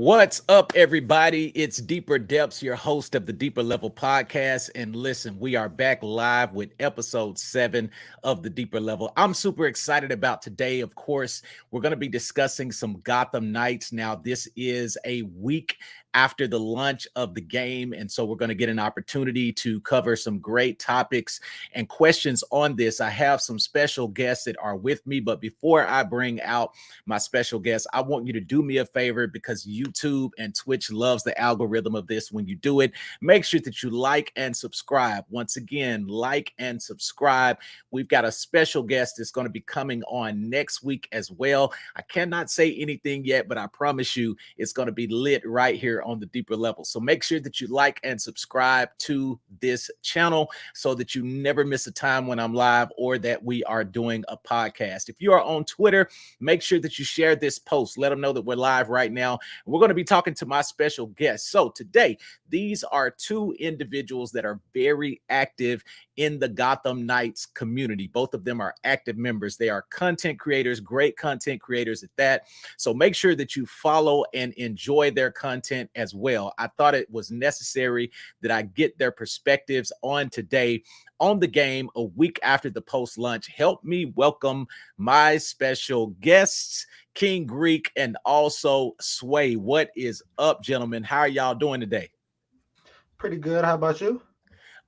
What's up, everybody? It's Deeper Depths, your host of the Deeper Level podcast. And listen, we are back live with episode 7 of the Deeper Level. I'm super excited about today. Of course, we're going to be discussing some Gotham Knights. Now, this is a week after the launch of the game. And so we're going to get an opportunity to cover some great topics and questions on this. I have some special guests that are with me. But before I bring out my special guest, I want you to do me a favor because YouTube and Twitch loves the algorithm of this. When you do it, make sure that you like and subscribe. Once again, like and subscribe. We've got a special guest that's going to be coming on next week as well. I cannot say anything yet, but I promise you it's going to be lit right here on the Deeper Level. So make sure that you like and subscribe to this channel so that you never miss a time when I'm live or that we are doing a podcast. If you are on Twitter, make sure that you share this post. Let them know that we're live right now. We're going to be talking to my special guest. So today, these are two individuals that are very active in the Gotham Knights community. Both of them are active members. They are content creators, great content creators at that. So make sure that you follow and enjoy their content as well. I thought it was necessary that I get their perspectives on today on the game a week after the post launch. Help me welcome my special guests, King Greek and also Sway. What is up, gentlemen? How are y'all doing today? Pretty good. How about you?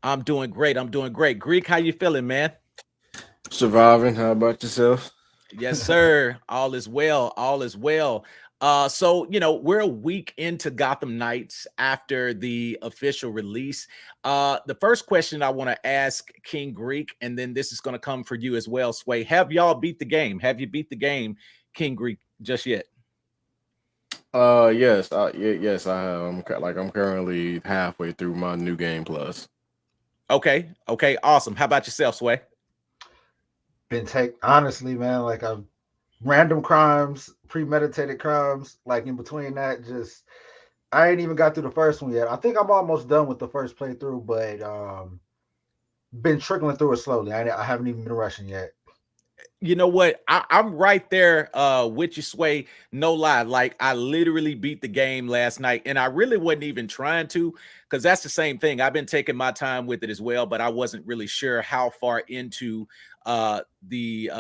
I'm doing great. I'm doing great. Greek, how you feeling, man? Surviving. How about yourself? Yes, sir. All is well. All is well. So we're a week into Gotham Knights after the official release. The first question I want to ask King Greek, and then this is going to come for you as well, Sway. Have y'all beat the game? Have you beat the game, King Greek, just yet? Yes, yes, I have. I'm currently halfway through my new game plus. Okay, awesome. How about yourself, Sway? Been take honestly, man. Like I've random crimes, premeditated crimes. Like in between that, just I ain't even got through the first one yet. I think I'm almost done with the first playthrough, but been trickling through it slowly. I haven't even been rushing yet. You know what? I'm right there with you, Sway. No lie. Like I literally beat the game last night, and I really wasn't even trying to, because that's the same thing. I've been taking my time with it as well, but I wasn't really sure how far into the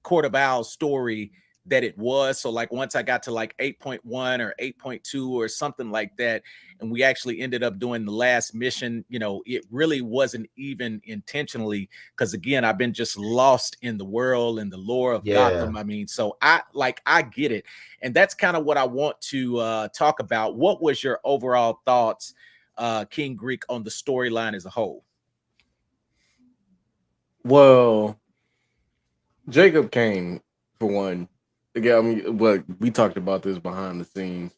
Court of Owls story that it was. So like once I got to like 8.1 or 8.2 or something like that, and we actually ended up doing the last mission, it really wasn't even intentionally, because again, I've been just lost in the world and the lore of Yeah. Gotham. I mean, so I get it. And that's kind of what I want to talk about. What was your overall thoughts, King Greek, on the storyline as a whole? Well, Jacob Kane, for one. Again, I mean, but we talked about this behind the scenes.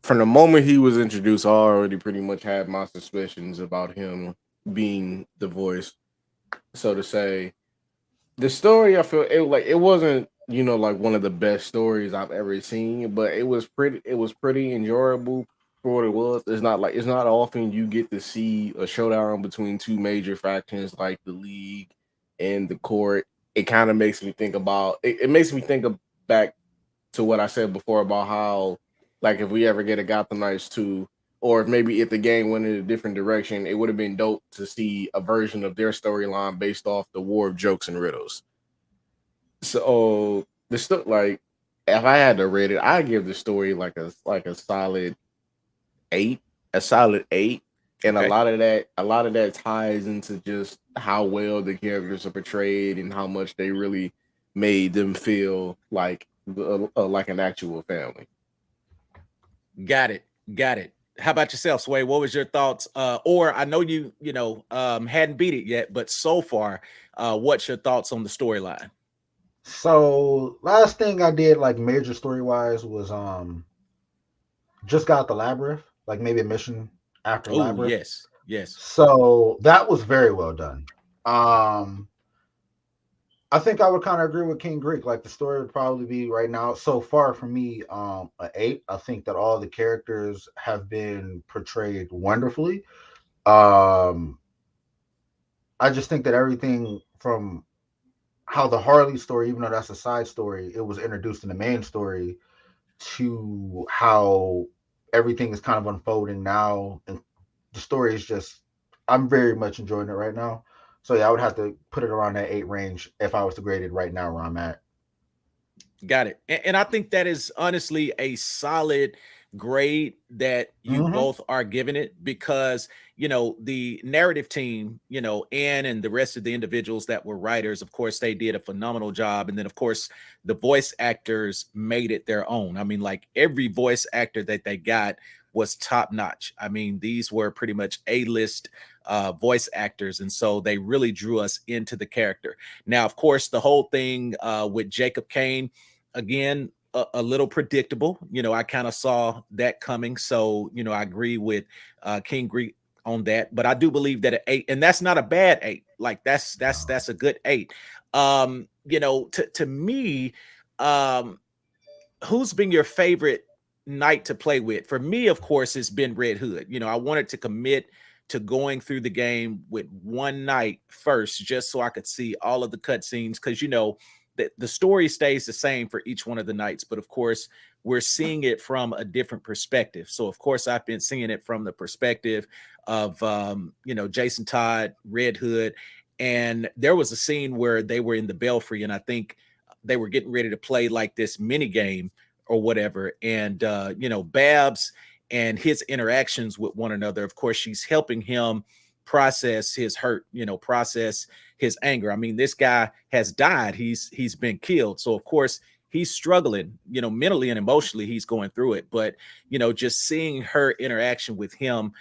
From the moment he was introduced, I already pretty much had my suspicions about him being the voice, so to say. The story, I feel it wasn't like one of the best stories I've ever seen, but it was pretty enjoyable for what it was. It's not often you get to see a showdown between two major factions like the League and the Court. It kind of makes me think about it makes me think of back to what I said before about how, like, if we ever get a Gotham Knights 2, or if the game went in a different direction, it would have been dope to see a version of their storyline based off the War of Jokes and Riddles. So the stuff, like, if I had to rate it, I'd give the story like a solid 8, a solid 8. And Okay. a lot of that ties into just how well the characters are portrayed and how much they really made them feel like an actual family. Got it. Got it. How about yourself, Sway? What was your thoughts? Or I know you hadn't beat it yet, but so far, what's your thoughts on the storyline? So last thing I did, like major story wise, was just got the labyrinth, like maybe a mission after Oh, labyrinth. yes. Yes. So that was very well done. Um, I think I would kind of agree with King Greek. Like the story would probably be right now so far for me, an 8. I think that all the characters have been portrayed wonderfully. Um, I just think that everything from how the Harley story, even though that's a side story, it was introduced in the main story to how everything is kind of unfolding now, and the story is just, I'm very much enjoying it right now. So yeah, I would have to put it around that 8 range if I was to grade it right now where I'm at. Got it. And I think that is honestly a solid grade that you Hmm. both are giving it because, the narrative team, Ann and the rest of the individuals that were writers, of course, they did a phenomenal job. And then, of course, the voice actors made it their own. I mean, like every voice actor that they got was top notch. I mean, these were pretty much A-list voice actors. And so they really drew us into the character. Now, of course, the whole thing with Jacob Kane, again, a little predictable. I kind of saw that coming. So, I agree with King Greek on that. But I do believe that an 8, and that's not a bad 8. Like that's a good 8. To me, um, who's been your favorite knight to play with? For me, of course, it's been Red Hood. I wanted to commit to going through the game with one knight first, just so I could see all of the cutscenes. Because the story stays the same for each one of the knights, but of course, we're seeing it from a different perspective. So, of course, I've been seeing it from the perspective of Jason Todd, Red Hood, and there was a scene where they were in the belfry, and I think they were getting ready to play like this mini game or whatever. And Babs and his interactions with one another, of course, she's helping him process his hurt, process his anger. I mean, this guy has died. He's been killed. So of course he's struggling, mentally and emotionally, he's going through it. But just seeing her interaction with him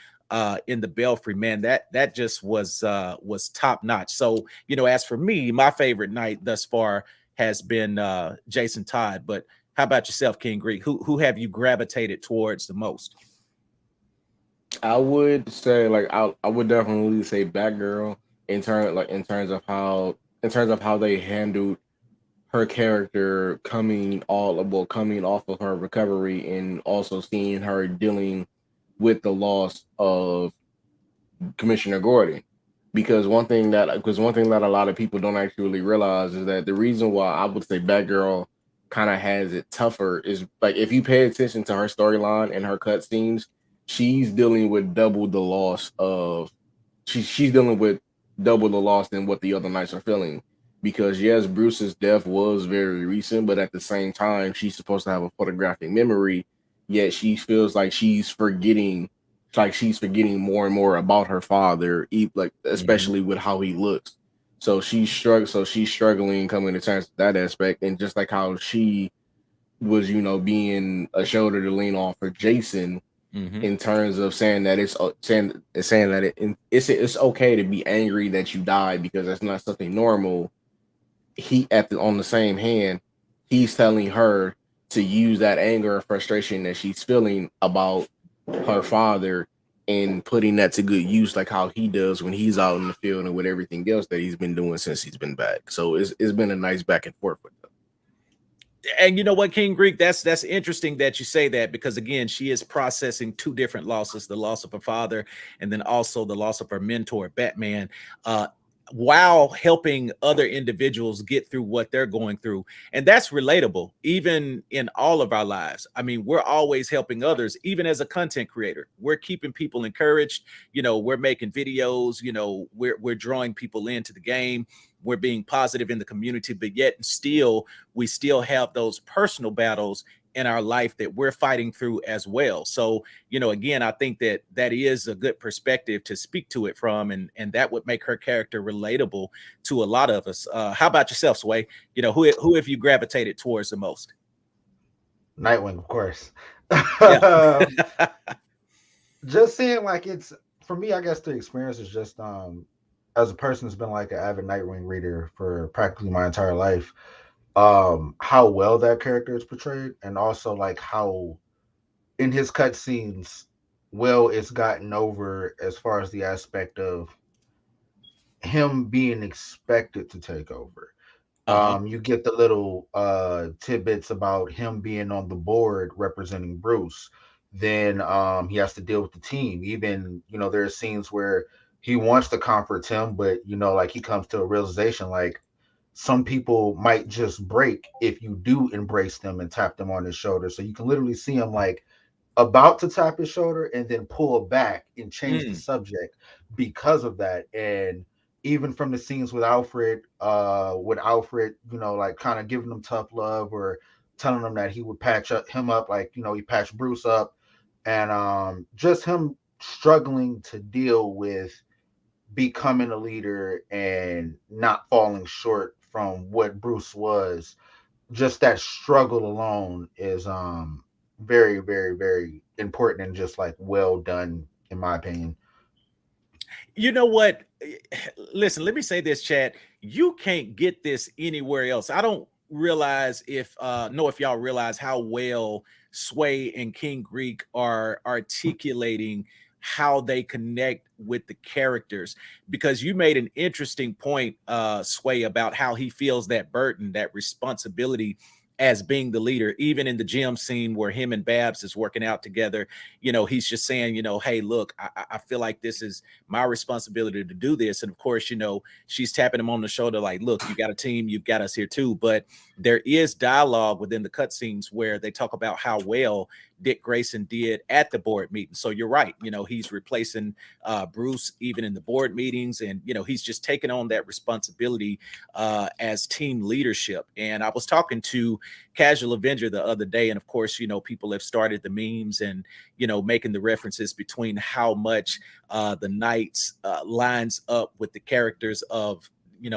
in the belfry, man, that just was top notch. So, as for me, my favorite night thus far has been Jason Todd. But how about yourself, King Greek? Who have you gravitated towards the most? I would say like I would definitely say Batgirl in terms of how they handled her character coming off of her recovery and also seeing her dealing with the loss of Commissioner Gordon. Because one thing that a lot of people don't actually realize is that the reason why I would say Batgirl kind of has it tougher is like if you pay attention to her storyline and her cutscenes, she's dealing with double the loss of she's dealing with double the loss than what the other knights are feeling. Because yes, Bruce's death was very recent, but at the same time, she's supposed to have a photographic memory, yet she feels like she's forgetting more and more about her father, like Mhm. especially with how he looks. So she's struggling coming to terms with that aspect, and just like how she was, being a shoulder to lean on for Jason Mhm. in terms of saying that saying that it's okay to be angry that you died because that's not something normal. He at the On the same hand, he's telling her to use that anger and frustration that she's feeling about her father and putting that to good use, like how he does when he's out in the field and with everything else that he's been doing since he's been back. So it's been a nice back and forth with them. And you know what, King Greek, that's interesting that you say that, because again, she is processing two different losses: the loss of her father and then also the loss of her mentor, Batman, uh while helping other individuals get through what they're going through. And that's relatable even in all of our lives. I mean, we're always helping others. Even as a content creator, we're keeping people encouraged. We're making videos, we're drawing people into the game, we're being positive in the community, but yet and still we still have those personal battles in our life that we're fighting through as well. So, again, I think that that is a good perspective to speak to it from, and that would make her character relatable to a lot of us. How about yourself, Sway? Who have you gravitated towards the most? Nightwing, of course. Yeah. Just seeing like it's for me, I guess the experience is just as a person who's been like an avid Nightwing reader for practically my entire life, how well that character is portrayed, and also like how in his cutscenes well it's gotten over as far as the aspect of him being expected to take over. Uh-huh. You get the little tidbits about him being on the board representing Bruce. Then he has to deal with the team. Even there are scenes where he wants to comfort him, but like he comes to a realization like some people might just break if you do embrace them and tap them on his shoulder. So you can literally see him like about to tap his shoulder and then pull back and change the Mm. subject because of that. And even from the scenes with Alfred, like kind of giving him tough love or telling him that he would him up, like, he patched Bruce up, and just him struggling to deal with becoming a leader and not falling short from what Bruce was. Just that struggle alone is very, very, very important and just like well done in my opinion. You know what? Listen, let me say this, Chad. You can't get this anywhere else. I don't realize if know if y'all realize how well Sway and King Greek are articulating how they connect with the characters, because you made an interesting point, Sway, about how he feels that burden, that responsibility as being the leader. Even in the gym scene where him and Babs is working out together, he's just saying, hey, look, I feel like this is my responsibility to do this. And of course, she's tapping him on the shoulder, like, look, you got a team, you've got us here too. But there is dialogue within the cutscenes where they talk about how well Dick Grayson did at the board meeting. So you're right. He's replacing Bruce even in the board meetings. And, he's just taking on that responsibility as team leadership. And I was talking to Casual Avenger the other day. And of course, people have started the memes and, making the references between how much the Knights lines up with the characters of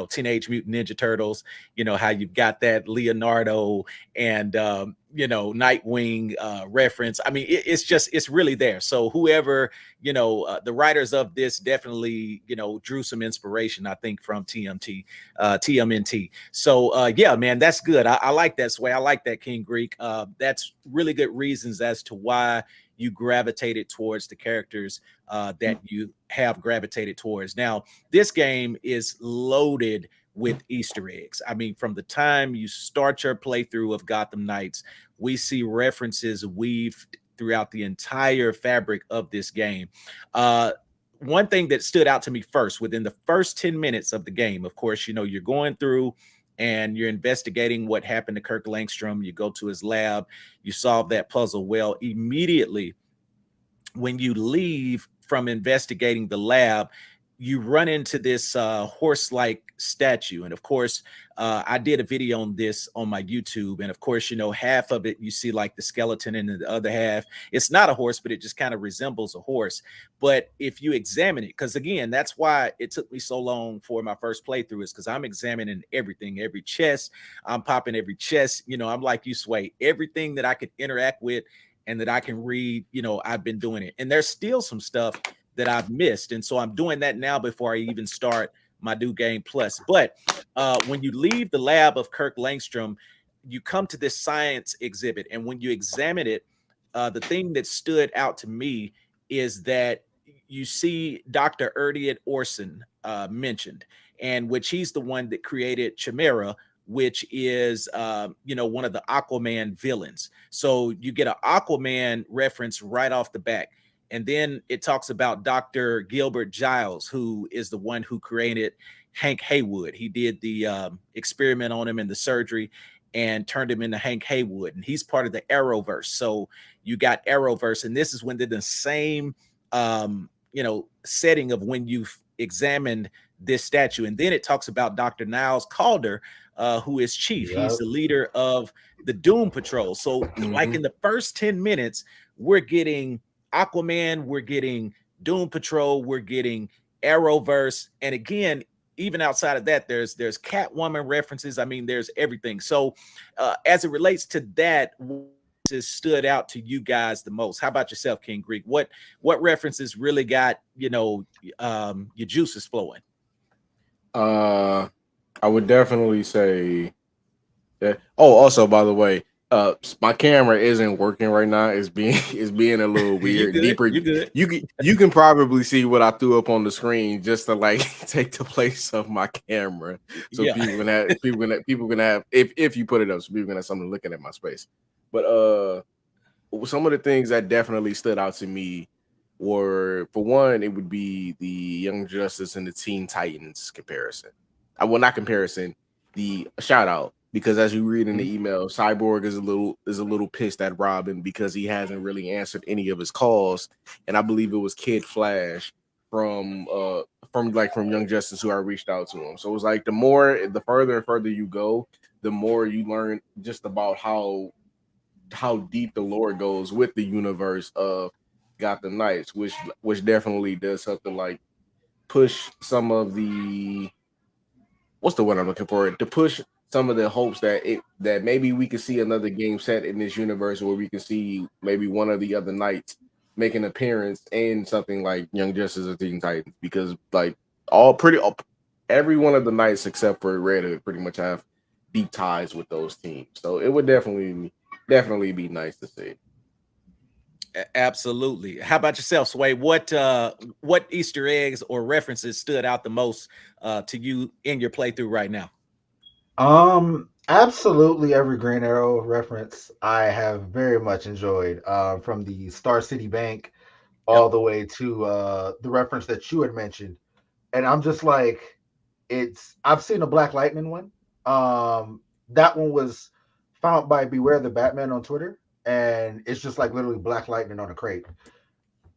Teenage Mutant Ninja Turtles. How you've got that Leonardo and Nightwing reference. I mean, it's really there. So whoever the writers of this definitely drew some inspiration, I think, from TMNT. So yeah, man, that's good. I like that, Sway. I like that, King Greek. That's really good reasons as to why you gravitated towards the characters that you have gravitated towards. Now, this game is loaded with Easter eggs. I mean, from the time you start your playthrough of Gotham Knights, we see references weaved throughout the entire fabric of this game. One thing that stood out to me first within the first 10 minutes of the game, of course, you're going through and you're investigating what happened to Kirk Langstrom. You go to his lab, you solve that puzzle. Well, immediately when you leave from investigating the lab, you run into this horse-like statue. And of course, I did a video on this on my YouTube. And of course, half of it, you see like the skeleton, and the other half, it's not a horse, but it just kind of resembles a horse. But if you examine it, because again, that's why it took me so long for my first playthrough, is because I'm examining everything, every chest, I'm popping every chest. I'm like you, Sway, everything that I could interact with and that I can read, I've been doing it. And there's still some stuff that I've missed. And so I'm doing that now before I even start my new game plus. But when you leave the lab of Kirk Langstrom, you come to this science exhibit. And when you examine it, the thing that stood out to me is that you see Dr. Erdiot Orson mentioned, and which he's the one that created Chimera, which is one of the Aquaman villains. So you get an Aquaman reference right off the back. And then it talks about Dr. Gilbert Giles, who is the one who created Hank Haywood. He did the experiment on him in the surgery and turned him into Hank Haywood. And he's part of the Arrowverse. So you got Arrowverse. And this is when they're the same, setting of when you've examined this statue. And then it talks about Dr. Niles Calder, who is chief. He's Yep. the leader of the Doom Patrol. So, like Mhm. in the first 10 minutes, we're getting Aquaman, we're getting Doom Patrol, we're getting Arrowverse. And again, even outside of that, there's Catwoman references. I mean, there's everything. So, as it relates to that, what has stood out to you guys the most? How about yourself, King Greek? What references really got your juices flowing? Uh, I would definitely say that. Oh, also, by the way, my camera isn't working right now. It's being it's being a little You weird. good? Deeper, You good? you can probably see what I threw up on the screen just to like take the place of my camera, so Yeah. people can have if you put it up, so people can have something looking at my space. But some of the things that definitely stood out to me were, for one, it would be the Young Justice and the Teen Titans comparison. I well, not comparison. the shout out because as you read in Mhm. the email, Cyborg is a little pissed at Robin because he hasn't really answered any of his calls, and I believe it was Kid Flash from from Young Justice who I reached out to him. So it was like the further and further you go, the more you learn just about how deep the lore goes with the universe of Gotham Knights, which definitely does something like push some of the what's the word I'm looking for to push some of the hopes that maybe we could see another game set in this universe where we can see maybe one of the other knights make an appearance in something like Young Justice or Teen Titans because like every one of the knights except for Red Hood pretty much have deep ties with those teams. So it would definitely be nice to see. Absolutely. How about yourself, Sway? What Easter eggs or references stood out the most to you in your playthrough right now? Absolutely every Green Arrow reference I have very much enjoyed, from the Star City Bank all Yep. the way to the reference that you had mentioned. And I'm just like, I've seen a Black Lightning one. That one was found by Beware the Batman on Twitter, and it's just like literally Black Lightning on a crate.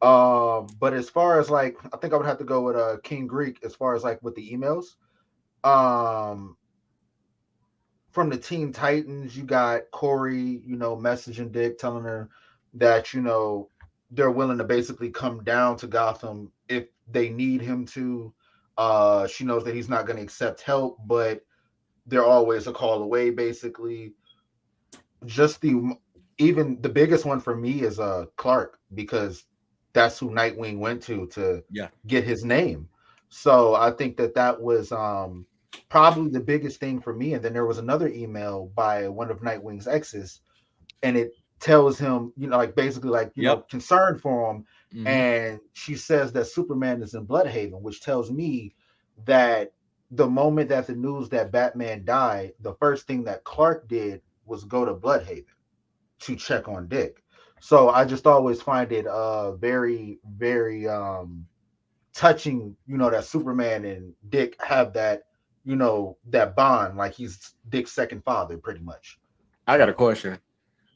But as far as like, I think I would have to go with King Greek as far as like with the emails. Um, from the Teen Titans, you got Corey, messaging Dick, telling her that, they're willing to basically come down to Gotham if they need him to. She knows that he's not going to accept help, but they're always a call away, basically. Just even the biggest one for me is Clark, because that's who Nightwing went to Yeah. get his name. So I think that was probably the biggest thing for me. And then there was another email by one of Nightwing's exes, and it tells him, like basically like, Yep. concern for him. Hmm. And she says that Superman is in Bloodhaven, which tells me that the moment that the news that Batman died, the first thing that Clark did was go to Bloodhaven to check on Dick. So I just always find it very, very touching, that Superman and Dick have that, that bond, like he's Dick's second father, pretty much. I got a question.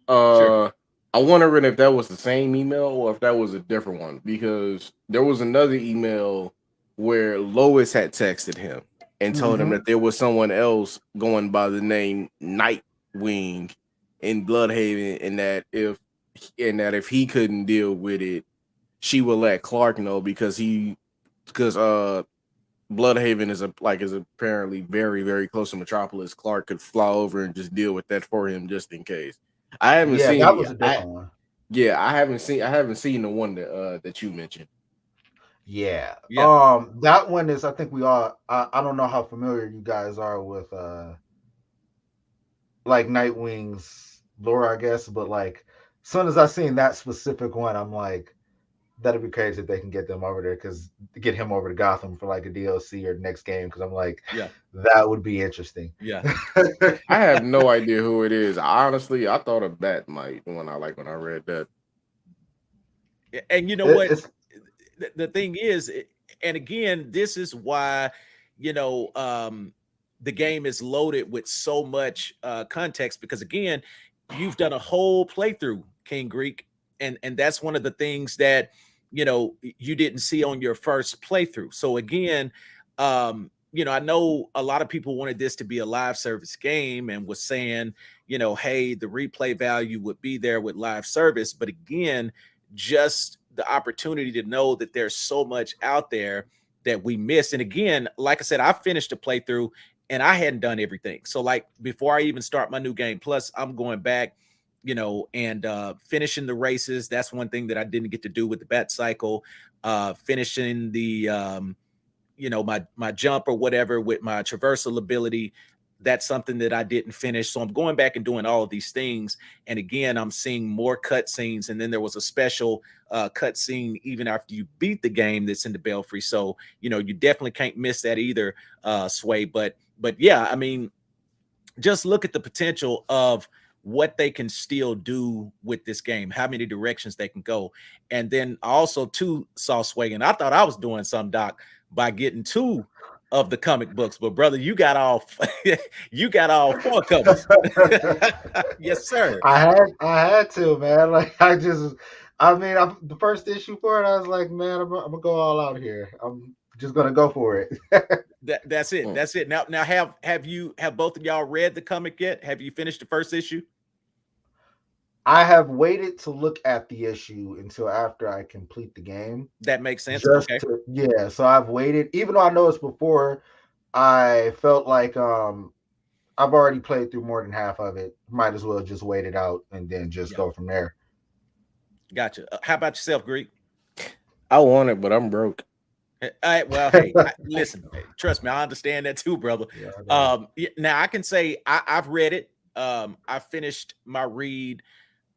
Sure. Uh, I wondering if that was the same email or if that was a different one because there was another email where Lois had texted him and told him Mm-hmm. that there was someone else going by the name Nightwing in Bloodhaven, and that if he couldn't deal with it, she would let Clark know because Bloodhaven is apparently very very close to Metropolis. Clark could fly over and just deal with that for him just in case. I haven't Yeah, seen that the was a I different one. Yeah, I haven't seen the one that you mentioned. Yeah. Yeah. That one is, I think we all, I don't know how familiar you guys are with like Nightwing's lore, I guess, but like as soon as I seen that specific one, I'm like, that'd be crazy if they can get them over there, because get him over to Gotham for like a DLC or the next game, because I'm like, Yeah. that would be interesting. Yeah. I have no idea who it is. Honestly, I thought of Bat when I read that. And you know what? It's The thing is, and again, this is why, you know, the game is loaded with so much context because again, you've done a whole playthrough, King Greek, and that's one of the things that you didn't see on your first playthrough. So again, I know a lot of people wanted this to be a live service game and was saying, hey, the replay value would be there with live service, but again, just the opportunity to know that there's so much out there that we miss. And again, like I said, I finished the playthrough and I hadn't done everything. So like before I even start my new game, plus I'm going back, and finishing the races. That's one thing that I didn't get to do with the bat cycle. Finishing the my jump or whatever with my traversal ability. That's something that I didn't finish, so I'm going back and doing all of these things. And again, I'm seeing more cutscenes, and then there was a special cutscene even after you beat the game that's in the Belfry. So you definitely can't miss that either, Sway. But yeah, I mean, just look at the potential of what they can still do with this game, how many directions they can go. And then also too saw Sway, and I thought I was doing some, Doc, by getting two of the comic books. But brother, you got all you got all four covers. Yes, sir. I had to, man. Like I mean, the first issue for it, I was like, man, I'm gonna go all out here. I'm just gonna go for it. That's it. That's it. Now have both of y'all read the comic yet? Have you finished the first issue? I have waited to look at the issue until after I complete the game. That makes sense. Just Okay. to, yeah, so I've waited, even though I know it's before. I felt like I've already played through more than half of it. Might as well just wait it out and then just Yeah. go from there. Gotcha. How about yourself, Greek? I want it, but I'm broke. Well, hey, listen, trust me, I understand that too, brother. Now I can say I've read it. I finished my read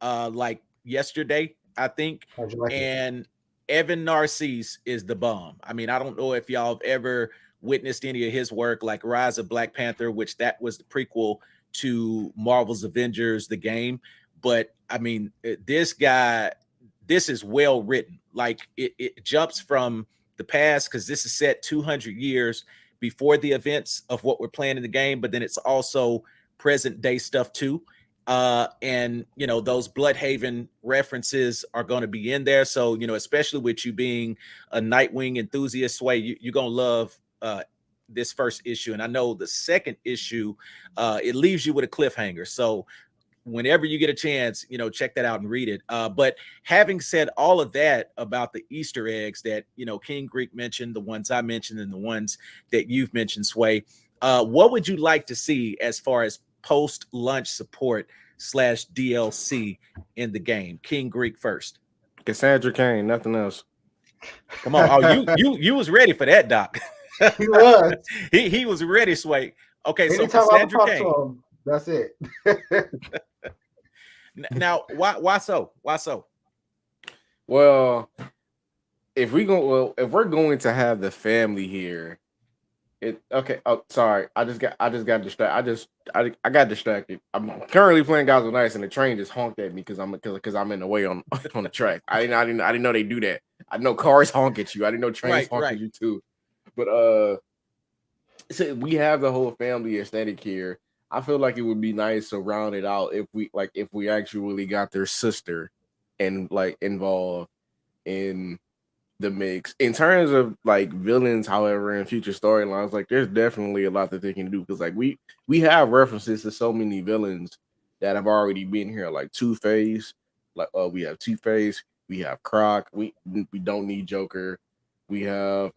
like yesterday, I think. How'd you like it? And Evan Narcisse is the bomb. I mean, I don't know if y'all have ever witnessed any of his work, like Rise of Black Panther, which that was the prequel to Marvel's Avengers, the game. But I mean, this guy, this is well written. Like it jumps from the past because this is set 200 years before the events of what we're playing in the game, but then it's also present day stuff too. And you know, those Bloodhaven references are going to be in there. So, you know, especially with you being a Nightwing enthusiast, Sway, you're gonna love this first issue. And I know the second issue, it leaves you with a cliffhanger. So whenever you get a chance, you know, check that out and read it. But having said all of that about the Easter eggs that, you know, King Greek mentioned, the ones I mentioned, and the ones that you've mentioned, Sway, what would you like to see as far as post-lunch support / DLC in the game? King Greek first. Cassandra Cain, nothing else. Come on. Oh, you was ready for that, Doc. He was. he was ready, Sway. Okay, so Anytime I Cassandra talk Cain. to him, that's it. Now, why so? Why so? Well, if we're going to have the family here, okay. Oh, sorry. I got distracted. I got distracted. I'm currently playing Gotham Knights, and the train just honked at me because I'm in the way on the track. I didn't know they do that. I know cars honk at you. I didn't know trains honk at you too. But so we have the whole family aesthetic here. I feel like it would be nice to round it out if we actually got their sister and like involved in the mix. In terms of like villains, however, in future storylines, like there's definitely a lot that they can do because like we have references to so many villains that have already been here, like Two-Face, like we have Two-Face, we have Croc, we don't need Joker. We have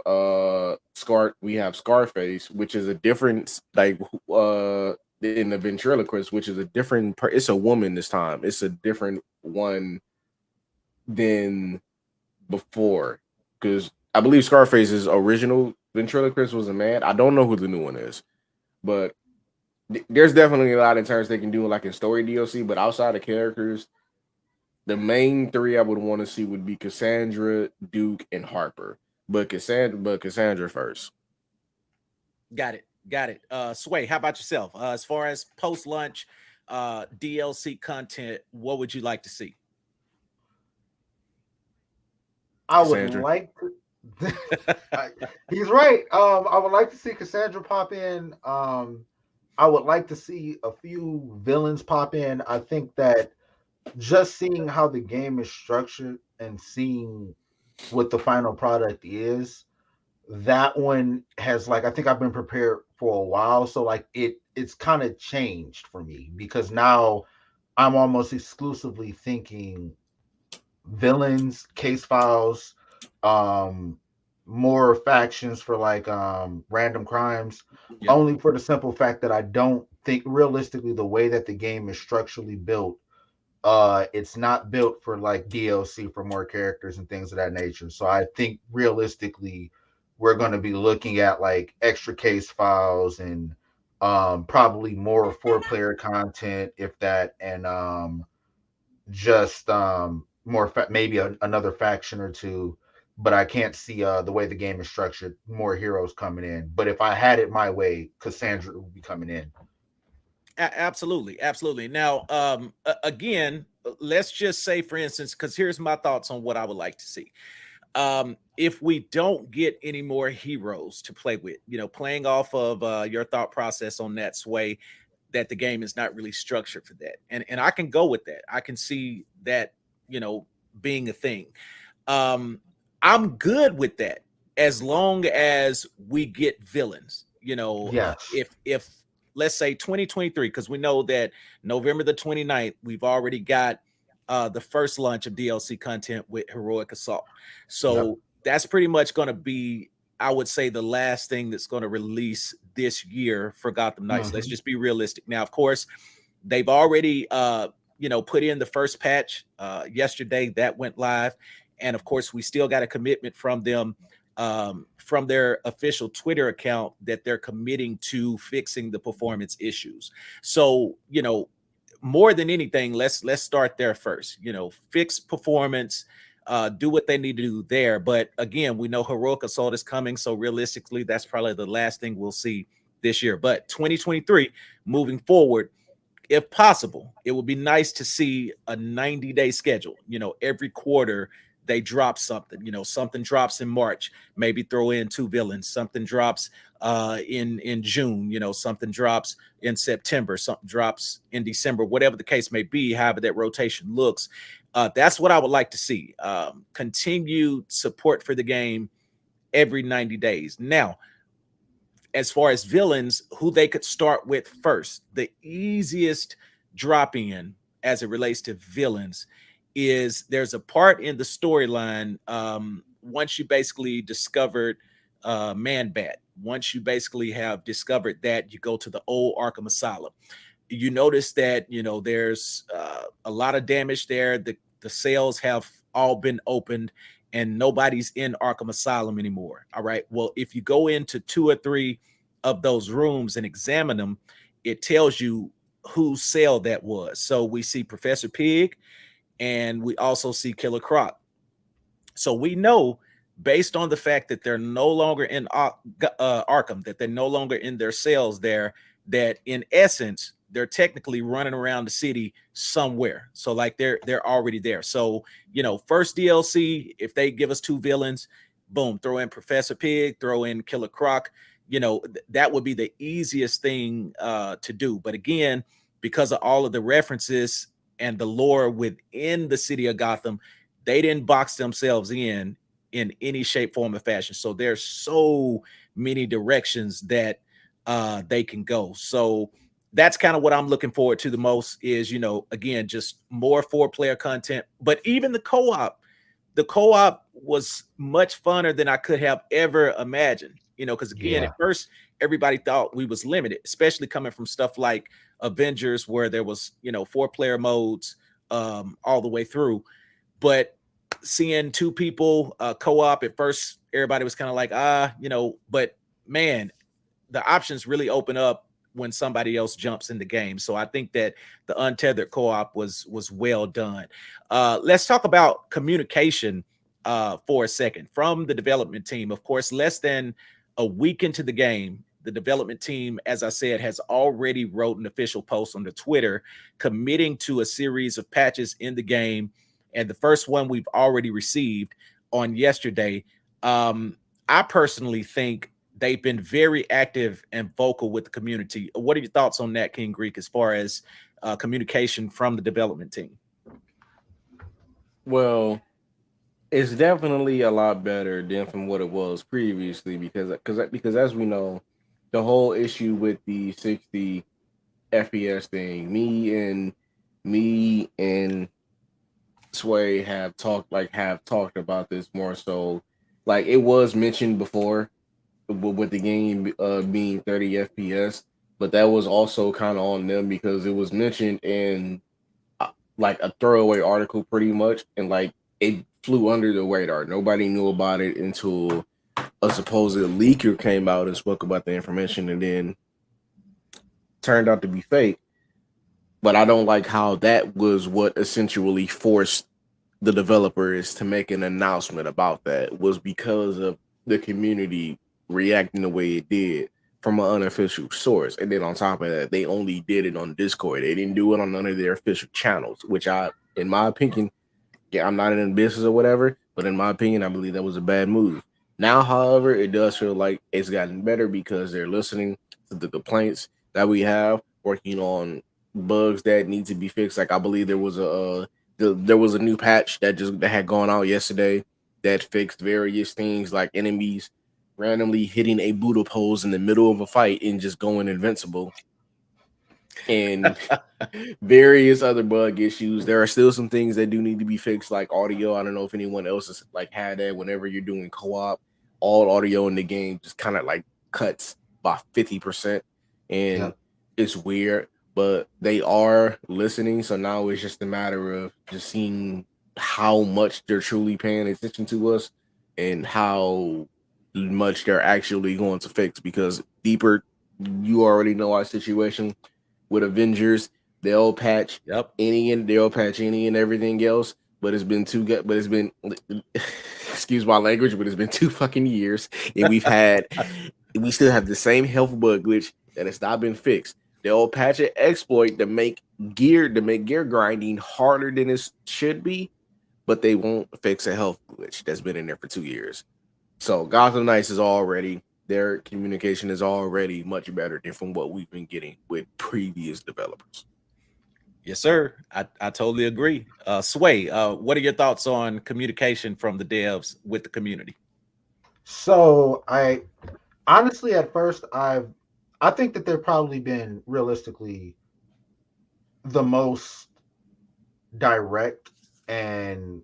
Scarface, which is a different like in the ventriloquist, which is a different it's a woman this time. It's a different one than before. Because I believe Scarface's original ventriloquist was a man. I don't know who the new one is. But there's definitely a lot in terms they can do like in story DLC, but outside of characters, the main three I would want to see would be Cassandra, Duke, and Harper. But Cassandra first. Got it. Sway, how about yourself? As far as post-lunch DLC content, what would you like to see? I would Cassandra. like to. He's right. I would like to see Cassandra pop in. I would like to see a few villains pop in. I think that just seeing how the game is structured and seeing what the final product is, that one has like I think I've been prepared for a while. So like it's kind of changed for me because now I'm almost exclusively thinking villains, case files, um, more factions for like random crimes, Yep. only for the simple fact that I don't think realistically the way that the game is structurally built, it's not built for like DLC for more characters and things of that nature. So I think realistically we're going to be looking at like extra case files and probably more 4-player content if that, and just more maybe another faction or two, but I can't see the way the game is structured more heroes coming in. But if I had it my way, Cassandra would be coming in. Absolutely. Now, again, let's just say, for instance, because here's my thoughts on what I would like to see. If we don't get any more heroes to play with, playing off of your thought process on that sway, that the game is not really structured for that, and I can go with that. I can see that, you know, being a thing. Um, I'm good with that as long as we get villains. Yes. If let's say 2023, because we know that November the 29th, we've already got the first launch of DLC content with Heroic Assault. Yep. So that's pretty much going to be, I would say, the last thing that's going to release this year for Gotham Knights. Let's Hmm. just be realistic. Now, of course, they've already put in the first patch yesterday that went live, and of course, we still got a commitment from them, from their official Twitter account, that they're committing to fixing the performance issues. So, more than anything, let's start there first. Fix performance, do what they need to do there. But again, we know Heroic Assault is coming, so realistically, that's probably the last thing we'll see this year. But 2023, moving forward, if possible, it would be nice to see a 90-day schedule. Every quarter they drop something. Something drops in March, maybe throw in two villains. Something drops in June. Something drops in September. Something drops in December. Whatever the case may be, however that rotation looks, that's what I would like to see. Continued support for the game every 90 days. Now, as far as villains, who they could start with first, the easiest drop in as it relates to villains is, there's a part in the storyline, once you basically discovered Man Bat, once you basically have discovered that, you go to the old Arkham Asylum. You notice that there's a lot of damage there. The cells have all been opened, and nobody's in Arkham Asylum anymore. All right. Well, if you go into two or three of those rooms and examine them, it tells you whose cell that was. So we see Professor Pig, and we also see Killer Croc. So we know, based on the fact that they're no longer in Arkham, that they're no longer in their cells there, that in essence they're technically running around the city somewhere. So like they're already there. So first DLC, if they give us two villains, boom, throw in Professor Pig, throw in Killer Croc. That would be the easiest thing to do. But again, because of all of the references and the lore within the city of Gotham, they didn't box themselves in any shape, form, or fashion. So there's so many directions that they can go. So that's kind of what I'm looking forward to the most is, again, just more 4-player content. But even the co-op was much funner than I could have ever imagined. Because again, Yeah. at first everybody thought we was limited, especially coming from stuff like Avengers, where there was 4-player modes all the way through. But seeing two people co-op, at first everybody was kind of like, but man, the options really open up when somebody else jumps in the game. So I think that the untethered co-op was well done. Let's talk about communication for a second from the development team. Of course, less than a week into the game, the development team, as I said, has already wrote an official post on the Twitter committing to a series of patches in the game, and the first one we've already received on yesterday. I personally think they've been very active and vocal with the community. What are your thoughts on that, King Greek, as far as communication from the development team? Well, it's definitely a lot better than from what it was previously because as we know, the whole issue with the 60 FPS thing, me and Sway have talked about this more so. Like it was mentioned before with the game being 30 FPS, but that was also kind of on them because it was mentioned in like a throwaway article pretty much, and like it flew under the radar. Nobody knew about it until a supposed leaker came out and spoke about the information, and then turned out to be fake. But I don't like how that was what essentially forced the developers to make an announcement about that, was because of the community reacting the way it did from an unofficial source. And then on top of that, they only did it on Discord. They didn't do it on none of their official channels, which in my opinion, yeah, I'm not in business or whatever, But in my opinion, I believe that was a bad move. Now, however, it does feel like it's gotten better because they're listening to the complaints that we have, working on bugs that need to be fixed. Like I believe there was a new patch that had gone out yesterday that fixed various things like enemies randomly hitting a Buddha pose in the middle of a fight and just going invincible, and various other bug issues. There are still some things that do need to be fixed, like audio. I don't know if anyone else has like had that. Whenever you're doing co-op, all audio in the game just kind of like cuts by 50%, and Yep. it's weird. But they are listening, so now it's just a matter of just seeing how much they're truly paying attention to us and how much they're actually going to fix. Because deeper, you already know our situation with Avengers. They'll patch Yep. they'll patch any and everything else. But it's been but it's been excuse my language, but it's been 2 fucking years, and we still have the same health bug glitch that has not been fixed. They'll patch an exploit to make gear grinding harder than it should be, but they won't fix a health glitch that's been in there for 2 years. So Gotham Knights is already their communication is already much better than from what we've been getting with previous developers. Yes, sir. I totally agree. Sway, what are your thoughts on communication from the devs with the community? So I honestly, at first, I think that they've probably been realistically the most direct and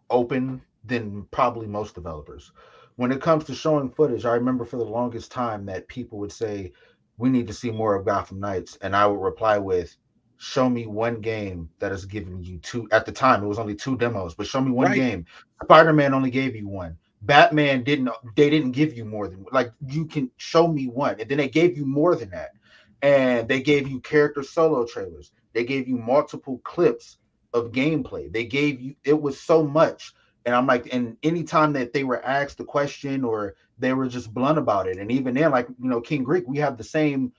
open than probably most developers. When it comes to showing footage, I remember for the longest time that people would say, "We need to see more of Gotham Knights," and I would reply with, "Show me one game that has given you two." At the time, it was only two demos, but show me one Right. game. Spider-Man only gave you one. Batman didn't. They didn't give you more than like you can show me one, and then they gave you more than that, and they gave you character solo trailers. They gave you multiple clips of gameplay. They gave you it was so much. And I'm like, and anytime that they were asked a question or they were just blunt about it, and even then, like King Greek, we have the same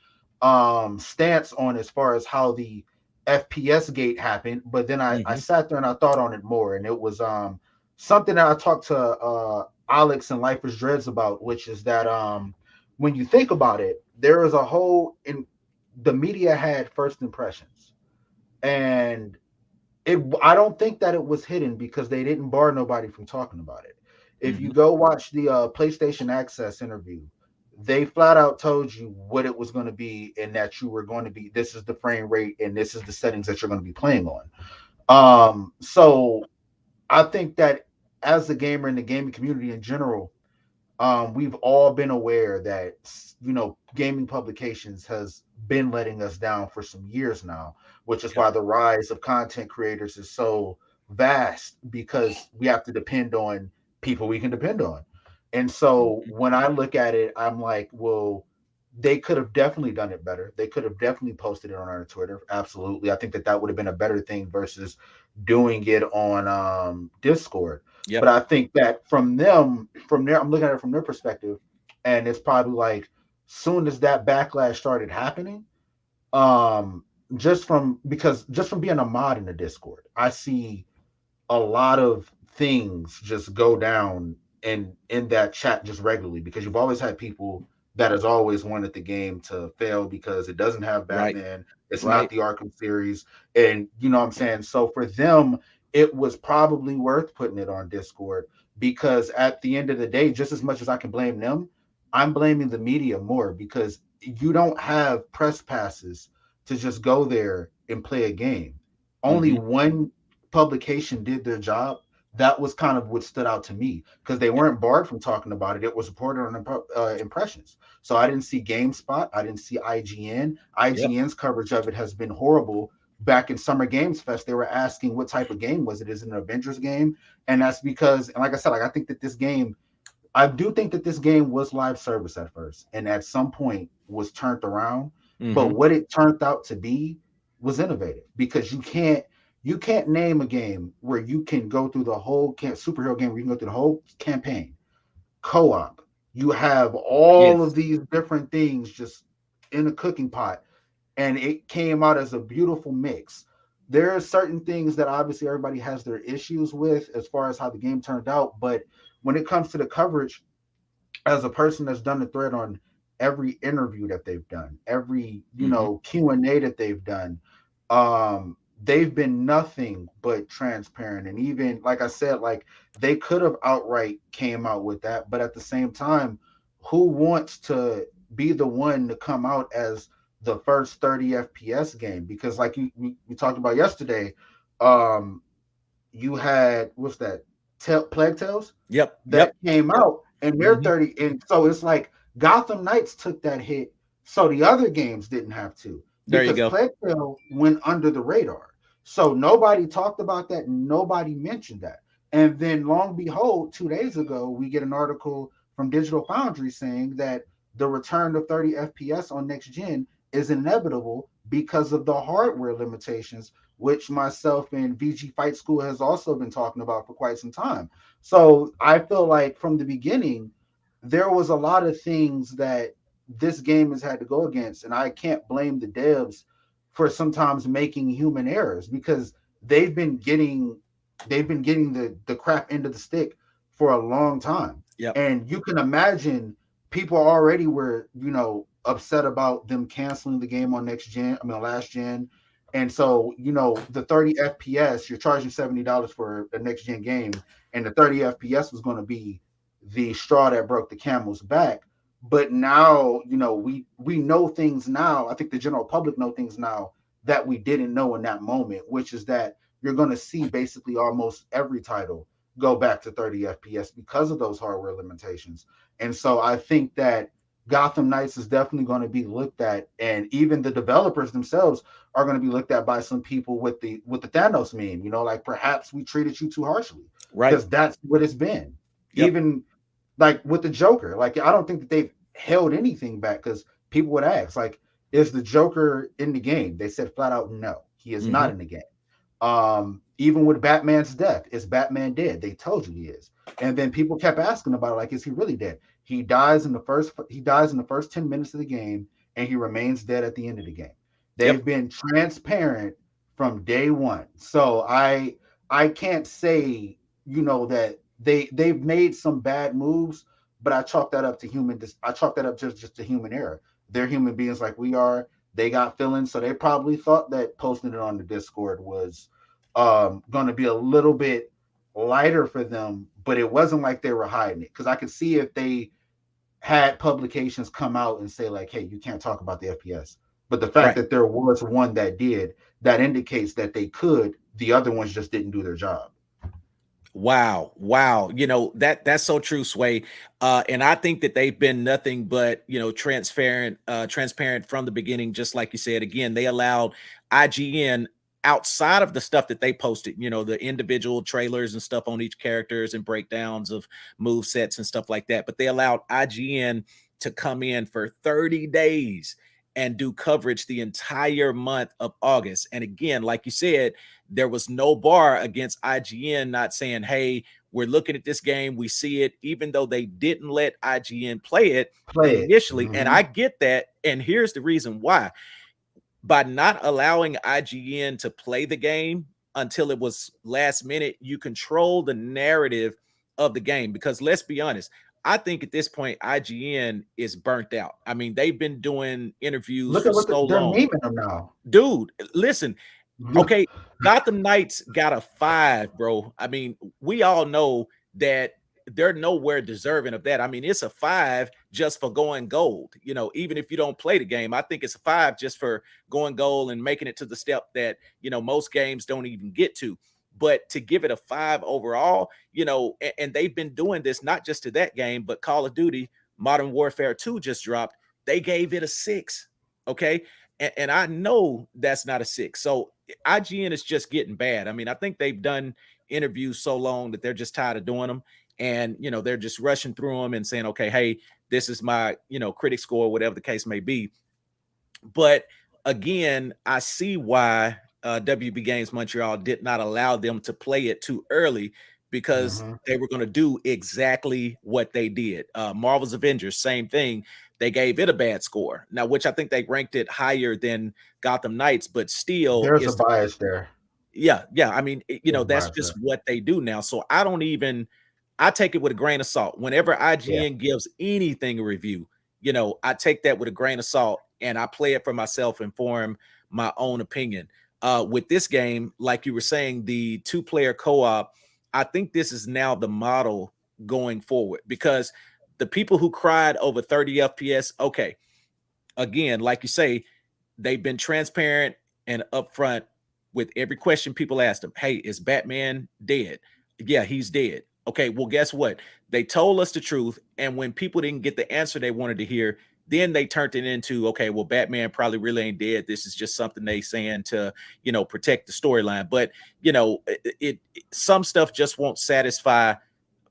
stance on as far as how the FPS gate happened. But then I Hmm. sat there and I thought on it more, and it was something that I talked to Alex and Lifers Dreads about, which is that when you think about it, there is a whole in the media had first impressions, and I don't think that it was hidden because they didn't bar nobody from talking about it. If you Hmm. go watch the PlayStation Access interview, they flat out told you what it was going to be and that you were going to be this is the frame rate and this is the settings that you're going to be playing on. So I think that as a gamer in the gaming community in general, we've all been aware that gaming publications has been letting us down for some years now, which is Yep. why the rise of content creators is so vast because we have to depend on people we can depend on. And so Mhm. when I look at it, I'm like, well, they could have definitely done it better. They could have definitely posted it on our Twitter. Absolutely. I think that that would have been a better thing versus doing it on Discord. But Yep. I think that from there, I'm looking at it from their perspective, and it's probably like soon as that backlash started happening, um, just from being a mod in the Discord, I see a lot of things just go down in that chat just regularly because you've always had people that has always wanted the game to fail because it doesn't have Right. Batman, it's not Right. the Arkham series, and you know what I'm saying. So for them, it was probably worth putting it on Discord because at the end of the day, just as much as I can blame them, I'm blaming the media more because you don't have press passes to just go there and play a game. Only Hmm. one publication did their job. That was kind of what stood out to me because they Yep. weren't barred from talking about it. It was reported on impressions. So I didn't see GameSpot. I didn't see IGN. Yep. IGN's coverage of it has been horrible. Back in Summer Games Fest, they were asking what type of game was it? Is it an Avengers game? And that's because, and like I said, like I think that this game I do think that this game was live service at first, and at some point was turned around. But Hmm. what it turned out to be was innovative because you can't name a game where you can go through the whole superhero game where you can go through the whole campaign co-op. You have all of Yes. these different things just in a cooking pot, and it came out as a beautiful mix. there are certain things that obviously everybody has their issues with as far as how the game turned out. But when it comes to the coverage, as a person that's done the thread on every interview that they've done, every Hmm. Q&A that they've done, they've been nothing but transparent. And even like I said, like they could have outright came out with that, but at the same time, who wants to be the one to come out as the first 30 FPS game? Because like we talked about yesterday, um you had what's that, Plague Tales Yep, that yep, came yep. out, and they're Hmm. 30. And so it's like Gotham Knights took that hit, so the other games didn't have to, There you because go. Plague Tale went under the radar. So nobody talked about that, nobody mentioned that. And then long behold, 2 days ago, we get an article from Digital Foundry saying that the return of 30 FPS on next gen is inevitable because of the hardware limitations, which myself and VG Fight School has also been talking about for quite some time. So I feel like from the beginning, there was a lot of things that this game has had to go against, and I can't blame the devs for sometimes making human errors, because they've been getting the crap end of the stick for a long time. Yep. And you can imagine people already were, upset about them canceling the game on next gen, I mean last gen. And so, the 30 FPS, you're charging $70 for a next gen game, and the 30 FPS was going to be the straw that broke the camel's back. But now, we know things now. I think the general public know things now that we didn't know in that moment, which is that you're going to see basically almost every title go back to 30 FPS because of those hardware limitations. And so I think that Gotham Knights is definitely going to be looked at, and even the developers themselves are going to be looked at by some people with the Thanos meme. Like perhaps we treated you too harshly, Right. because that's what it's been. Yep. Even like with the Joker, like I don't think that they've held anything back, because people would ask, like, is the Joker in the game? They said flat out, no, he is not Hmm. in the game. Even with Batman's death, is Batman dead? They told you he is. And then people kept asking about it, like, is he really dead? He dies in the first 10 minutes of the game, and he remains dead at the end of the game. They've Yep. been transparent from day one. So I can't say, that they've made some bad moves, but I chalk that up just to human error. They're human beings like we are. They got feelings, so they probably thought that posting it on the Discord was going to be a little bit lighter for them, but it wasn't like they were hiding it, because I could see if they had publications come out and say like, hey, you can't talk about the FPS. But the fact Right. that there was one that did, that indicates that they could. The other ones just didn't do their job. Wow, wow. That's so true, Sway. And I think that they've been nothing but, transparent from the beginning, just like you said. Again, they allowed IGN, outside of the stuff that they posted, the individual trailers and stuff on each characters and breakdowns of move sets and stuff like that. But they allowed IGN to come in for 30 days and do coverage the entire month of August. And again, like you said, there was no bar against IGN not saying, hey, we're looking at this game, we see it, even though they didn't let IGN play it Play it. initially. And Mm-hmm. I get that. And here's the reason why. By not allowing IGN to play the game until it was last minute, you control the narrative of the game. Because let's be honest, I think at this point, IGN is burnt out. I mean, they've been doing interviews Look for at what so they're long. memeing them now. Dude, listen, okay, Gotham Knights got a 5, bro. I mean, we all know that they're nowhere deserving of that. I mean, it's a 5 just for going gold. Even if you don't play the game, I think it's a 5 just for going gold and making it to the step that, most games don't even get to. But to give it a 5 overall, and they've been doing this not just to that game, but Call of Duty Modern Warfare 2 just dropped. They gave it a 6. Okay. And I know that's not a 6. So IGN is just getting bad. I mean, I think they've done interviews so long that they're just tired of doing them. And, they're just rushing through them and saying, okay, hey, this is my, critic score, whatever the case may be. But again, I see why WB Games Montreal did not allow them to play it too early, because Mm-hmm. they were going to do exactly what they did. Marvel's Avengers, same thing. They gave it a bad score now, which I think they ranked it higher than Gotham Knights, but still, There's a bias there. Yeah. I mean, that's Gotcha. just what they do now. So I take it with a grain of salt. Whenever Yeah. IGN gives anything a review, I take that with a grain of salt and I play it for myself and form my own opinion. With this game, like you were saying, the two-player co-op, I think this is now the model going forward because the people who cried over 30 FPS, okay, again, like you say, they've been transparent and upfront with every question people asked them. Hey, is Batman dead? Yeah, he's dead. Okay, well, guess what? They told us the truth. And when people didn't get the answer they wanted to hear, then they turned it into, okay, well, Batman probably really ain't dead. This is just something they saying to, protect the storyline. But, some stuff just won't satisfy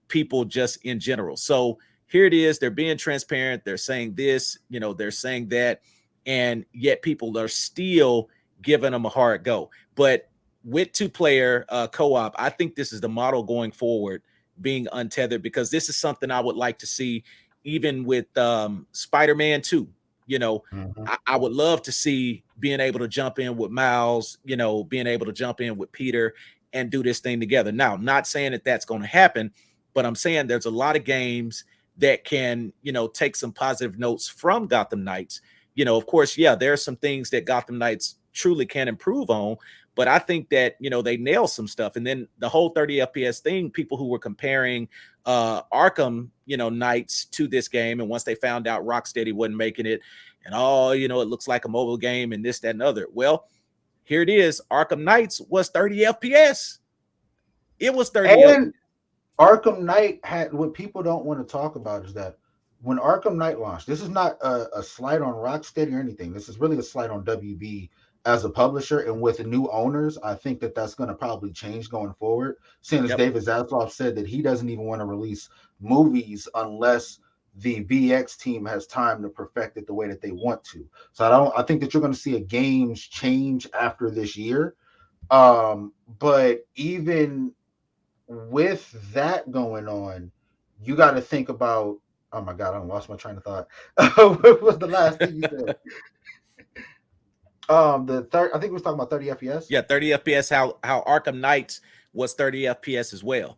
people just in general. So here it is. They're being transparent. They're saying this, they're saying that, and yet people are still giving them a hard go. But with two-player co-op, I think this is the model going forward, being untethered, because this is something I would like to see even with Spider-Man 2. You know, Mhm. I would love to see being able to jump in with Miles, being able to jump in with Peter and do this thing together. Now, not saying that that's going to happen, but I'm saying there's a lot of games that can, take some positive notes from Gotham Knights. Of course, yeah, there are some things that Gotham Knights truly can improve on, but I think that, they nail some stuff. And then the whole 30 FPS thing, people who were comparing Arkham, Knights to this game, and once they found out Rocksteady wasn't making it, and it looks like a mobile game and this, that, and other. Well, here it is. Arkham Knights was 30 FPS. It was 30 FPS. And Arkham Knight had what people don't want to talk about is that when Arkham Knight launched, this is not a slight on Rocksteady or anything. This is really a slight on WB as a publisher. And with the new owners, I think that that's going to probably change going forward. Seeing as Yep. David Zaslav said that he doesn't even want to release movies unless the VX team has time to perfect it the way that they want to. So I think that you're going to see a games change after this year. But even with that going on, you got to think about. Oh my god, I lost my train of thought. What was the last thing you said? The third. I think we was talking about 30 FPS. Yeah, 30 FPS. How Arkham Knights was 30 FPS as well.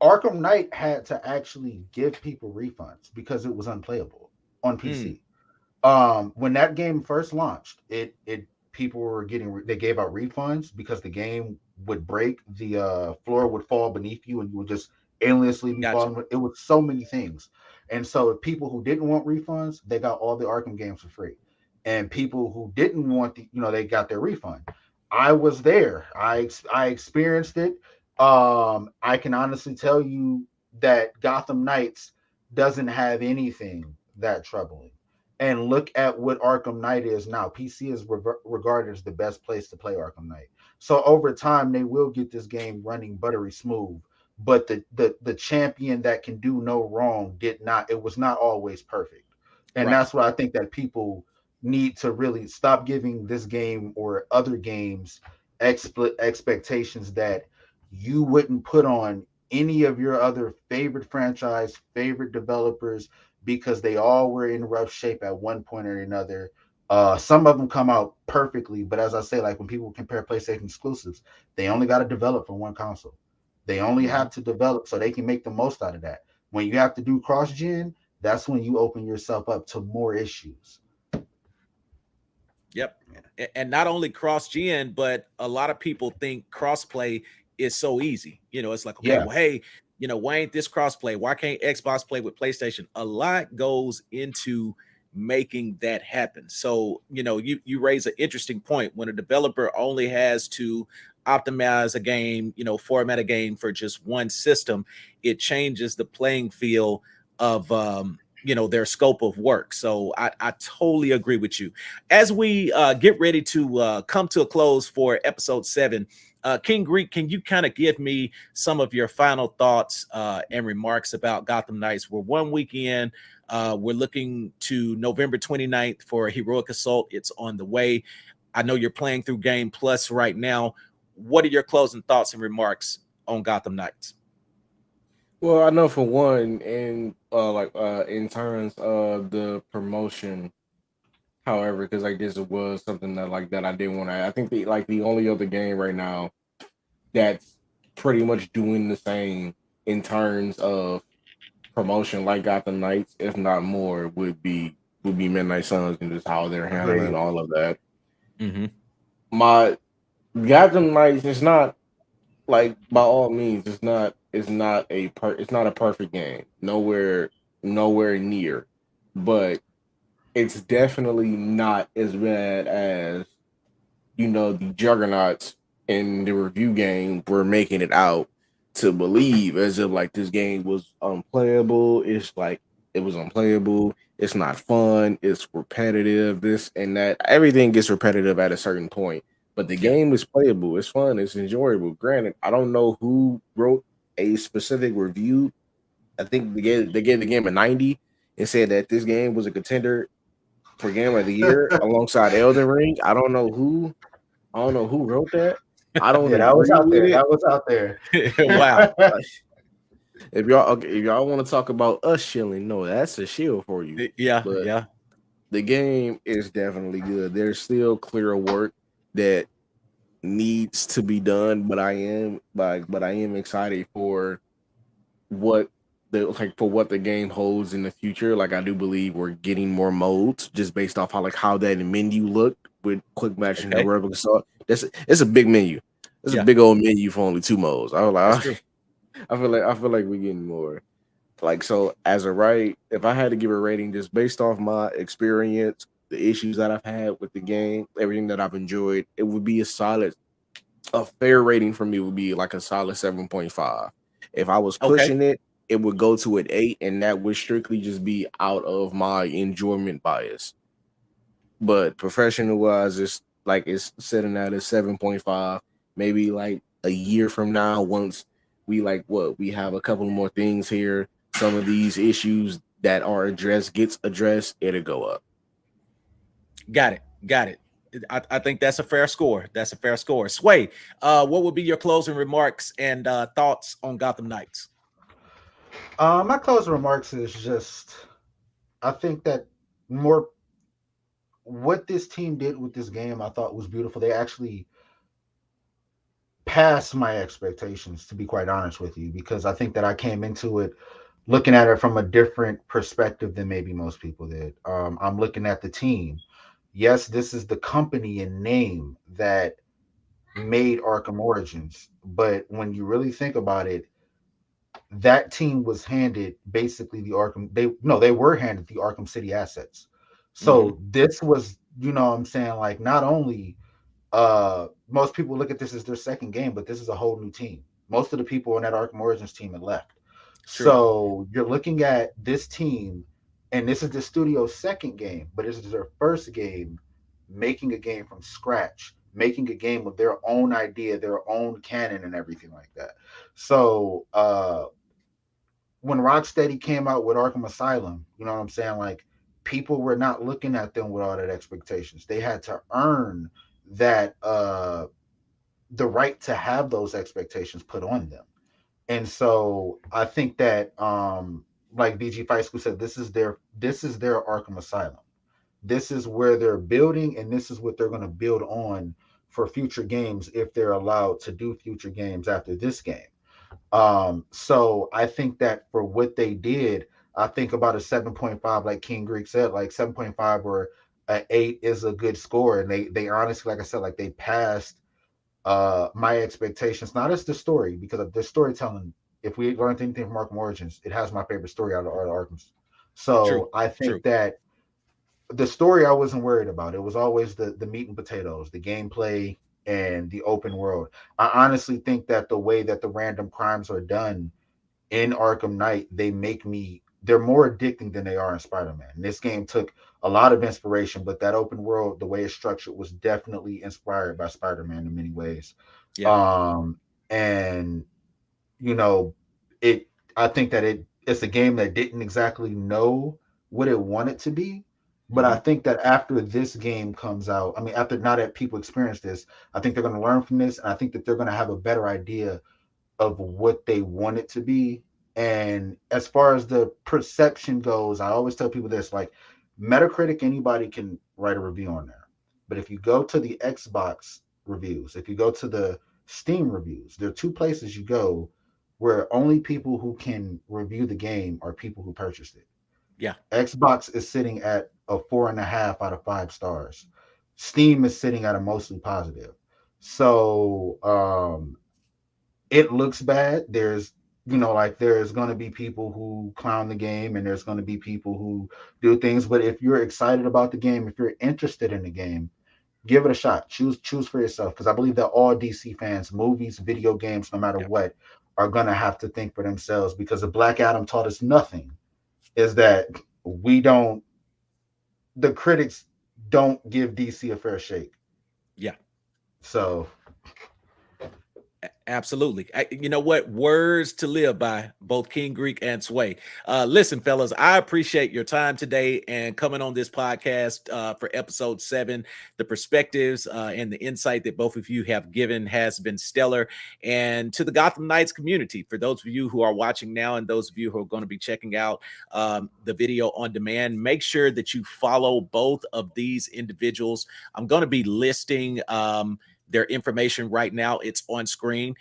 Arkham Knight had to actually give people refunds because it was unplayable on Mm, PC. When that game first launched, it people were getting they gave out refunds because the game would break, the floor would fall beneath you, and you would just aimlessly be gotcha. falling. It was so many things, and so people who didn't want refunds, they got all the Arkham games for free, and people who didn't want they got their refund. I was there. I experienced it. I can honestly tell you that Gotham Knights doesn't have anything that troubling, and look at what Arkham Knight is now. PC is regarded as the best place to play Arkham Knight. So over time, they will get this game running buttery smooth. But the champion that can do no wrong did not. It was not always perfect, and Right. that's why I think that people need to really stop giving this game or other games expectations that you wouldn't put on any of your other favorite franchise, favorite developers, because they all were in rough shape at one point or another. Some of them come out perfectly, but as I say, like when people compare PlayStation exclusives, they only got to develop for one console. They only Hmm. have to develop so they can make the most out of that. When you have to do cross gen, that's when you open yourself up to more issues. Yep. And not only cross gen, but a lot of people think crossplay is so easy. It's like, okay, Yeah, well, hey, why ain't this crossplay? Why can't Xbox play with PlayStation? A lot goes into making that happen. So, you raise an interesting point. When a developer only has to optimize a game, format a game for just one system, it changes the playing field of their scope of work. So I totally agree with you. As we get ready to come to a close for episode 7, King Greek, can you kind of give me some of your final thoughts and remarks about Gotham Knights? We're one weekend. We're looking to November 29th for Heroic Assault. It's on the way. I know you're playing through Game Plus right now. What are your closing thoughts and remarks on Gotham Knights? Well, I know for one, in in terms of the promotion, However, because like this was something that like that I didn't want to. I think the only other game right now that's pretty much doing the same in terms of promotion like Gotham Knights, if not more, would be Midnight Suns and just how they're handling Agreed. all of that. Hmm. My Gotham Knights is not like by all means it's not a perfect game. Nowhere near. But it's definitely not as bad as the juggernauts in the review game were making it out to believe, as if like this game was unplayable. It's like it was unplayable. It's not fun. It's repetitive. This and that. Everything gets repetitive at a certain point. But the Yeah. game is playable. It's fun. It's enjoyable. Granted, I don't know who wrote a specific review. I think they gave the game a 90 and said that this game was a contender for game of the year alongside Elden Ring. I don't know who wrote that. I don't Yeah, that was agree out with there. it. That was out there. Wow. Like, if y'all want to talk about us shilling, no, that's a shield for you. Yeah. But Yeah. the game is definitely good. There's still clear work that needs to be done, but I am excited what for what the game holds in the future. Like I do believe we're getting more modes just based off how that menu looked with quick match and Okay. heroic assault. It's a big menu. It's a Yeah. big old menu for only two modes. I was That's like, true. I feel like we're getting more. Like so, as a right, if I had to give a rating just based off my experience, the issues that I've had with the game, everything that I've enjoyed, it would be a fair rating for me would be like a solid 7.5. If I was Okay. pushing it, it would go to an 8, and that would strictly just be out of my enjoyment bias. But professional wise, it's sitting at a 7.5. Maybe like a year from now, once we have a couple more things here, some of these issues that are addressed gets addressed, it'll go up. Got it. Got it. I think that's a fair score. That's a fair score. Sway, what would be your closing remarks and thoughts on Gotham Knights? My closing remarks is just I think that more what this team did with this game I thought was beautiful. They actually passed my expectations, to be quite honest with you, because I think that I came into it looking at it from a different perspective than maybe most people did. I'm looking at the team. Yes, this is the company and name that made Arkham Origins, but when you really think about it, that team was handed basically the Arkham. They were handed the Arkham City assets. Hmm. So this was, what I'm saying, like, not only most people look at this as their second game, but this is a whole new team. Most of the people on that Arkham Origins team had left. True. So you're looking at this team, and this is the studio's second game, but this is their first game making a game from scratch, making a game with their own idea, their own canon, and everything like that. So when Rocksteady came out with Arkham Asylum, you know what I'm saying? Like, people were not looking at them with all that expectations. They had to earn that the right to have those expectations put on them. And so I think that like BG Fight School said, this is their Arkham Asylum. This is where they're building, and this is what they're going to build on for future games if they're allowed to do future games after this game. So I think that for what they did, I think about a 7.5, like King Greek said, like 7.5 or an 8 is a good score. And they honestly, like I said, like they passed my expectations, not as the story, because of the storytelling. If we learned anything from Arkham Origins, it has my favorite story out of all the Arkhams. True. So I True. think that the story I wasn't worried about. It was always the meat and potatoes, the gameplay and the open world. I honestly think that the way that the random crimes are done in Arkham Knight, they're more addicting than they are in Spider-Man. And this game took a lot of inspiration, but that open world, the way it's structured, was definitely inspired by Spider-Man in many ways. Yeah. Um, and you know, it I think that it's a game that didn't exactly know what it wanted to be. But I Hmm. think that after this game comes out, I mean, after now that people experience this, I think they're going to learn from this, and I think that they're going to have a better idea of what they want it to be. And as far as the perception goes, I always tell people this, like, Metacritic, anybody can write a review on there. But if you go to the Xbox reviews, if you go to the Steam reviews, there are two places you go where only people who can review the game are people who purchased it. Yeah. Xbox is sitting at a 4.5 out of 5 stars. Steam is sitting at a mostly positive. So it looks bad. There's like there's going to be people who clown the game and there's going to be people who do things, but if you're excited about the game, if you're interested in the game, give it a shot. Choose for yourself, because I believe that all DC fans, movies, video games, no matter Yep. what, are going to have to think for themselves, because the Black Adam taught us nothing, is that we don't the critics don't give DC a fair shake. Yeah. So Absolutely. You know what? Words to live by, both King Greek and Sway. Listen, fellas, I appreciate your time today and coming on this podcast for episode 7. The perspectives and the insight that both of you have given has been stellar. And to the Gotham Knights community, for those of you who are watching now and those of you who are going to be checking out the video on demand, make sure that you follow both of these individuals. I'm going to be listing their information right now. It's on screen.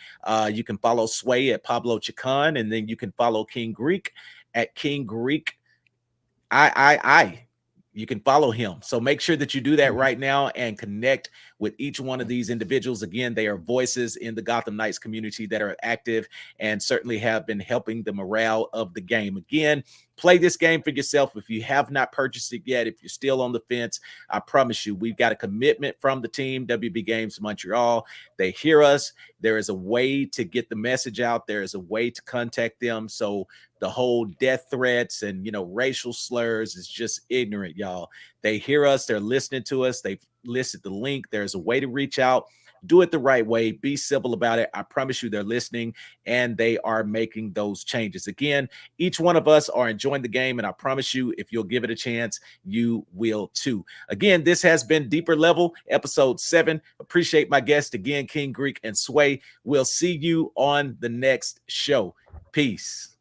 You can follow Sway at Pablo Chacon, and then you can follow King Greek at King Greek I. You can follow him. So make sure that you do that right now and connect with each one of these individuals. Again, they are voices in the Gotham Knights community that are active and certainly have been helping the morale of the game. Again, play this game for yourself. If you have not purchased it yet, if you're still on the fence, I promise you, we've got a commitment from the team, WB Games Montreal. They hear us. There is a way to get the message out. There is a way to contact them. So the whole death threats and, racial slurs is just ignorant, y'all. They hear us. They're listening to us. They've listed the link. There's a way to reach out. Do it the right way. Be civil about it. I promise you they're listening and they are making those changes. Again, each one of us are enjoying the game, and I promise you, if you'll give it a chance, you will too. Again, this has been Deeper Level, episode 7. Appreciate my guests again, King Greek and Sway. We'll see you on the next show. Peace.